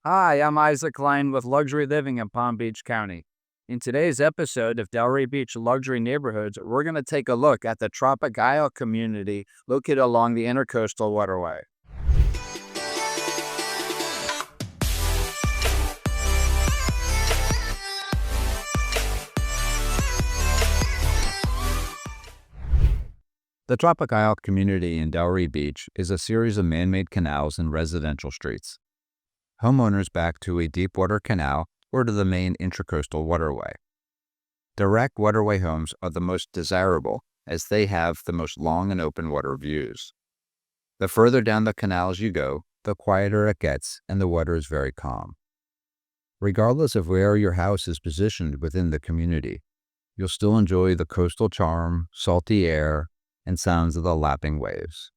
Hi, I'm Isaac Klein with Luxury Living in Palm Beach County. In today's episode of Delray Beach Luxury Neighborhoods, we're going to take a look at the Tropic Isle community located along the Intracoastal Waterway. The Tropic Isle community in Delray Beach is a series of man-made canals and residential streets. Homeowners back to a deep-water canal or to the main Intracoastal Waterway. Direct waterway homes are the most desirable as they have the most long and open water views. The further down the canals you go, the quieter it gets and the water is very calm. Regardless of where your house is positioned within the community, you'll still enjoy the coastal charm, salty air, and sounds of the lapping waves.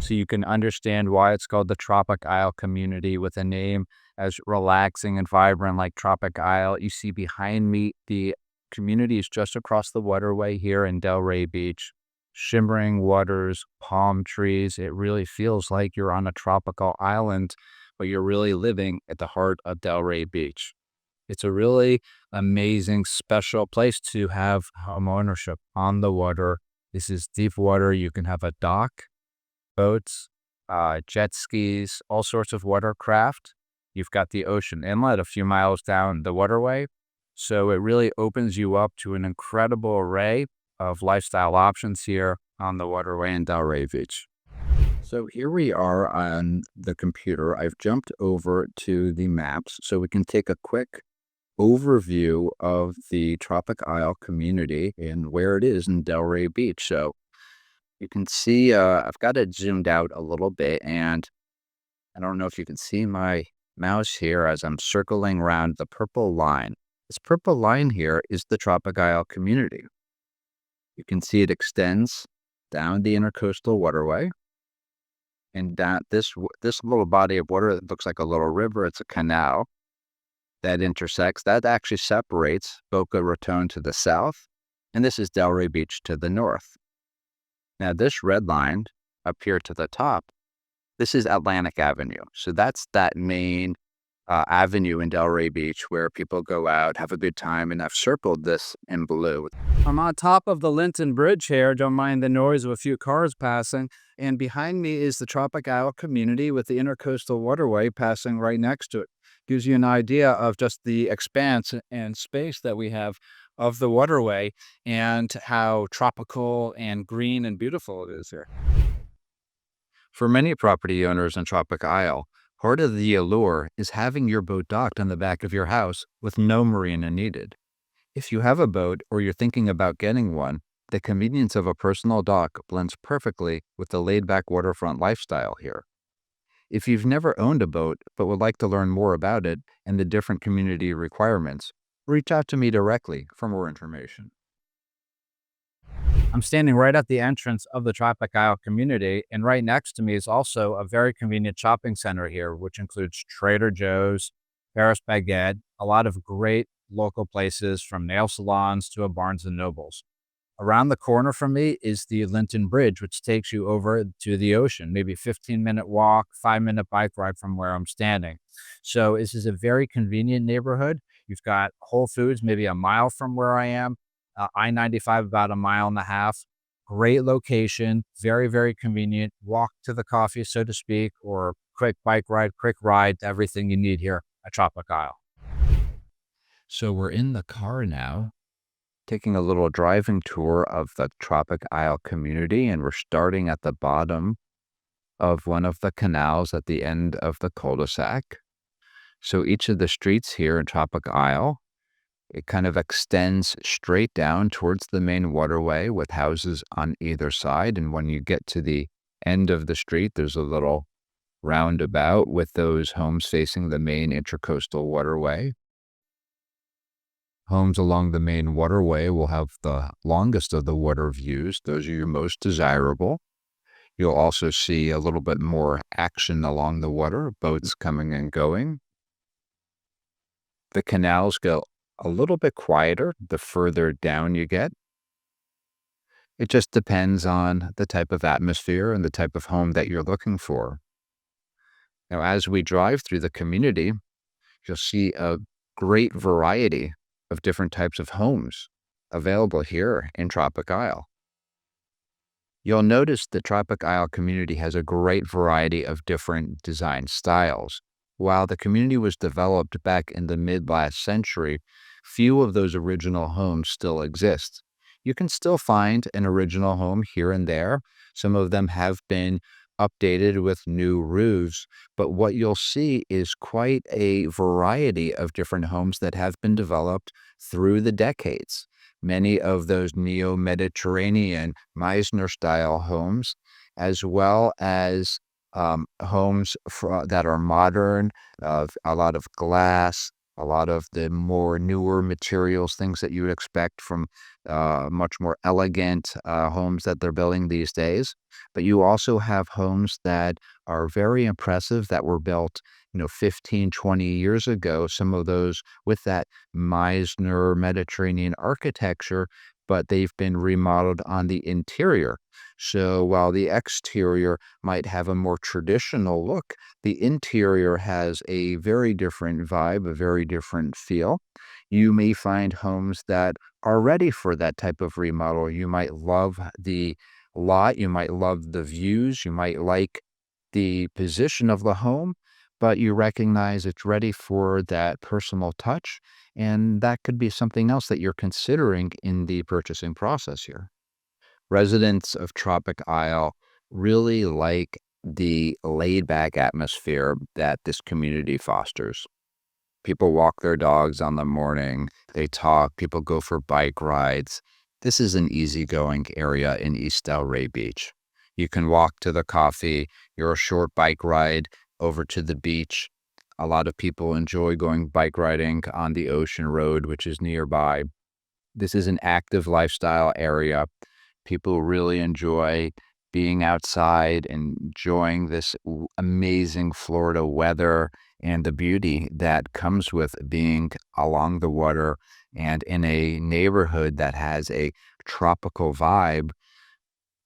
So you can understand why it's called the Tropic Isle community with a name as relaxing and vibrant like Tropic Isle. You see behind me, the community is just across the waterway here in Delray Beach. Shimmering waters, palm trees. It really feels like you're on a tropical island, but you're really living at the heart of Delray Beach. It's a really amazing, special place to have home ownership on the water. This is deep water. You can have a dock, boats, jet skis, all sorts of watercraft. You've got the ocean inlet a few miles down the waterway. So it really opens you up to an incredible array of lifestyle options here on the waterway in Delray Beach. So here we are on the computer. I've jumped over to the maps so we can take a quick overview of the Tropic Isle community and where it is in Delray Beach. So you can see I've got it zoomed out a little bit, and I don't know if you can see my mouse here as I'm circling around the purple line. This purple line here is the Tropic Isle community. You can see it extends down the Intracoastal Waterway, and down this little body of water that looks like a little river. It's a canal that intersects, that actually separates Boca Raton to the south, and this is Delray Beach to the north. Now this red line up here to the top, this is Atlantic Avenue. So that's that main avenue in Delray Beach where people go out, have a good time, and I've circled this in blue. I'm on top of the Linton Bridge here. Don't mind the noise of a few cars passing. And behind me is the Tropic Isle community with the Intracoastal Waterway passing right next to it. Gives you an idea of just the expanse and space that we have of the waterway and how tropical and green and beautiful it is here. For many property owners in Tropic Isle, part of the allure is having your boat docked on the back of your house with no marina needed. If you have a boat or you're thinking about getting one, the convenience of a personal dock blends perfectly with the laid-back waterfront lifestyle here. If you've never owned a boat but would like to learn more about it and the different community requirements, reach out to me directly for more information. I'm standing right at the entrance of the Tropic Isle community, and right next to me is also a very convenient shopping center here, which includes Trader Joe's, Paris Baguette, a lot of great local places from nail salons to a Barnes & Nobles. Around the corner from me is the Linton Bridge, which takes you over to the ocean, maybe a 15-minute walk, 5-minute bike ride from where I'm standing. So this is a very convenient neighborhood. You've got Whole Foods maybe a mile from where I am, I-95 about a mile and a half. Great location, very, very convenient. Walk to the coffee, so to speak, or quick bike ride, quick ride, everything you need here at Tropic Isle. So we're in the car now, taking a little driving tour of the Tropic Isle community, and we're starting at the bottom of one of the canals at the end of the cul-de-sac. So each of the streets here in Tropic Isle, it kind of extends straight down towards the main waterway with houses on either side. And when you get to the end of the street, there's a little roundabout with those homes facing the main Intracoastal Waterway. Homes along the main waterway will have the longest of the water views. Those are your most desirable. You'll also see a little bit more action along the water, boats coming and going. The canals go a little bit quieter the further down you get. It just depends on the type of atmosphere and the type of home that you're looking for. Now, as we drive through the community, you'll see a great variety of different types of homes available here in Tropic Isle. You'll notice the Tropic Isle community has a great variety of different design styles. While the community was developed back in the mid-last century, few of those original homes still exist. You can still find an original home here and there. Some of them have been updated with new roofs, but what you'll see is quite a variety of different homes that have been developed through the decades. Many of those neo-Mediterranean Meisner-style homes, as well as homes that are modern, a lot of glass, a lot of the more newer materials, things that you would expect from much more elegant homes that they're building these days. But you also have homes that are very impressive that were built, 15, 20 years ago, some of those with that Meisner Mediterranean architecture, but they've been remodeled on the interior. So while the exterior might have a more traditional look, the interior has a very different vibe, a very different feel. You may find homes that are ready for that type of remodel. You might love the lot, you might love the views, you might like the position of the home, but you recognize it's ready for that personal touch, and that could be something else that you're considering in the purchasing process here. Residents of Tropic Isle really like the laid-back atmosphere that this community fosters. People walk their dogs on the morning, they talk, people go for bike rides. This is an easygoing area in East Delray Beach. You can walk to the coffee, you're a short bike ride over to the beach. A lot of people enjoy going bike riding on the Ocean Road, which is nearby. This is an active lifestyle area. People really enjoy being outside and enjoying this amazing Florida weather and the beauty that comes with being along the water and in a neighborhood that has a tropical vibe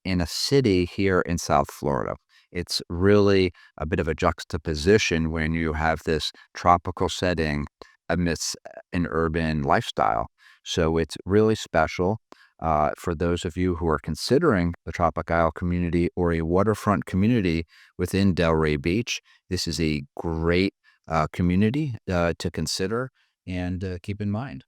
in a city here in South Florida. It's really a bit of a juxtaposition when you have this tropical setting amidst an urban lifestyle. So it's really special. For those of you who are considering the Tropic Isle community or a waterfront community within Delray Beach, this is a great community to consider and keep in mind.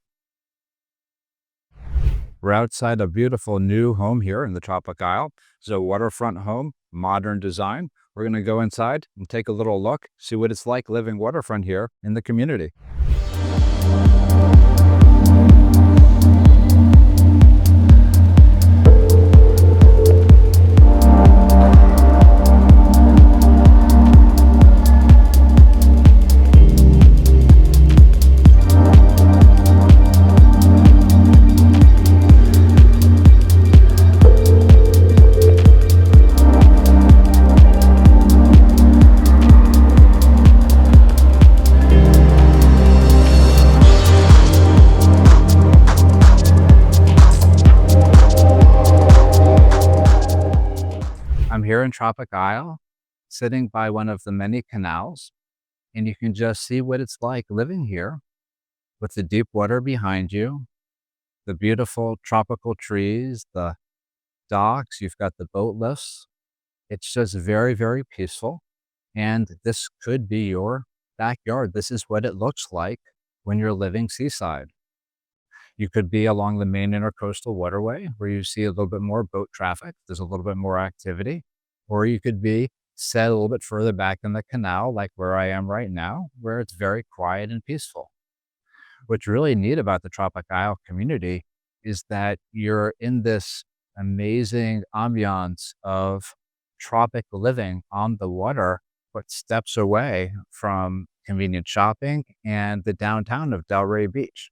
We're outside a beautiful new home here in the Tropic Isle. It's a waterfront home, modern design. We're going to go inside and take a little look, see what it's like living waterfront here in the community. I'm here in Tropic Isle, sitting by one of the many canals, and you can just see what it's like living here with the deep water behind you, the beautiful tropical trees, the docks, you've got the boat lifts. It's just very, very peaceful, and this could be your backyard. This is what it looks like when you're living seaside. You could be along the main Intracoastal Waterway where you see a little bit more boat traffic. There's a little bit more activity. Or you could be set a little bit further back in the canal, like where I am right now, where it's very quiet and peaceful. What's really neat about the Tropic Isle community is that you're in this amazing ambiance of tropic living on the water, but steps away from convenient shopping and the downtown of Delray Beach.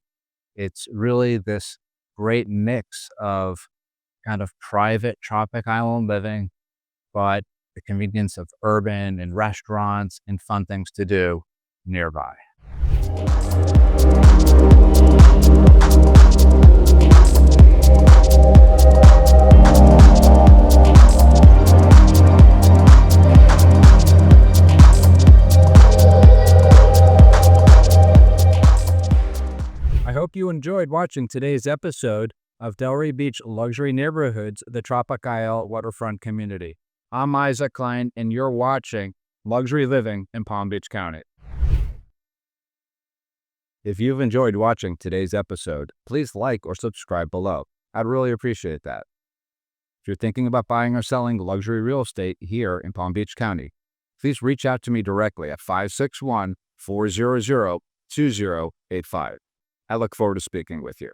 It's really this great mix of kind of private tropic island living, but the convenience of urban and restaurants and fun things to do nearby. hope you enjoyed watching today's episode of Delray Beach Luxury Neighborhoods, the Tropic Isle Waterfront Community. I'm Isaac Klein, and you're watching Luxury Living in Palm Beach County. If you've enjoyed watching today's episode, please like or subscribe below. I'd really appreciate that. If you're thinking about buying or selling luxury real estate here in Palm Beach County, please reach out to me directly at 561-400-2085. I look forward to speaking with you.